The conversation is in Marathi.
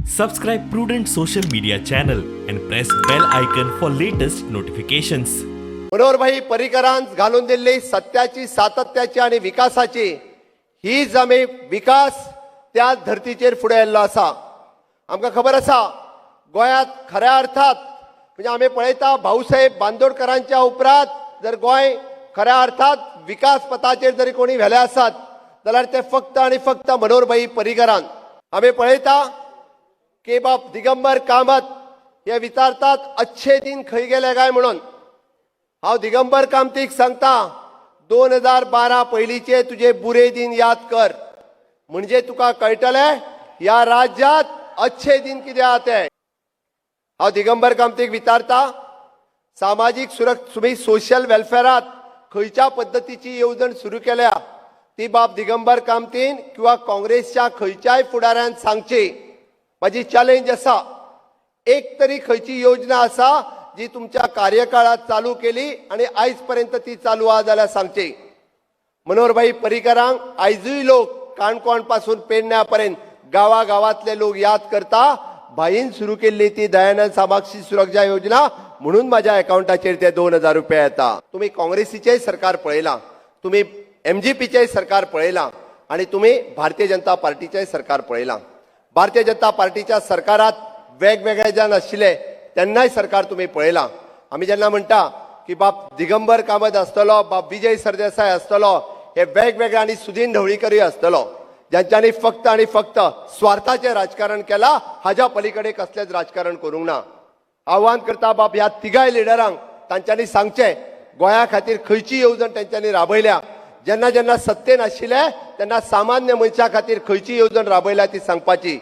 Subscribe Prudent Social Media channel and press bell icon for latest notifications. Manoharbhai परिकरांत घालून दिल्ली सत्याची सातत्याची आणि विकासाची ही जमे विकास त्या धर्तीचेर फुडें येल्लो आसा। आमकां खबर आसा गोंयांत खऱ्या अर्थात म्हणजे आमी पळयता भाऊसाहेब बांदोडकरांच्या उपरांत जर गोंय खऱ्या अर्थात विकास पथाचेर जरी कोणी व्हेले आसात जाल्यार ते फक्त आणि फक्त मनोहरभाई परिकरांत। आमी पळयता की बाप दिगंबर कामत हे विचारतात अच्छे दिन खंय गेले काय म्हणून। हांव दिगंबर कामतीक सांगता 2012 पयलींचे तुझे बुरे दिन याद कर म्हणजे तुका कळटलें ह्या राज्यात अच्छे दिन कितें आहा ते। हांव दिगंबर कामतीक विचारता सामाजीक सुरक्षा तुम्ही सोशल वेलफेअरात खंयच्या पद्धतीची येवजण सुरू केल्या ती बाब दिगंबर कामतीन किंवा काँग्रेसच्या खंयच्याय फुडाऱ्यान सांगची। माझी चॅलेंज आसा एक तरी खंयची योजना आसा जी तुमच्या कार्यकाळात चालू केली आणि आयज पर्यंत ती चालू आहा जाल्यार सांगची। मनोहरभाई परिकरांक आयजूय लोक काणकोण पासून पेडण्या पर्यंत गावागावातले लोक याद करता भाईन सुरू केल्ली ती दयानंद सामाक्षी सुरक्षा योजना म्हणून माझ्या अकाउंटाचेर ते 2000 रुपया येता। तुम्ही काँग्रेसीचे सरकार पळयला, तुम्ही MGPचे सरकार पळयला आणि तुम्ही भारतीय जनता पार्टीचे सरकार पळयला। भारतीय जनता पार्टीच्या सरकारात वेगवेगळे जण आशिल्ले तेन्नाय सरकार तुम्ही पळयला। आम्ही जेन्ना म्हणटा की बाप दिगंबर कामत आसतलो, बाप विजय सरदेसाय आसतलो, हे वेगवेगळे आणि सुदीन ढवळीकरूय आसतलो ज्यांच्यानी फक्त आणि फक्त स्वार्थाचे राजकारण केला, हाज्या पलीकडे कसलेच राजकारण करूंक ना। आव्हान करता बाप ह्या तिगाय लिडरांक तांच्यांनी सांगचे गोंया खातीर खंयची येवजण तांच्यांनी राबयल्या, जेन्ना जेन्ना सत्तेन आशिल्ले तेन्ना सामान्य मनशा खातीर खंयची येवजण राबयल्या ती सांगपाची।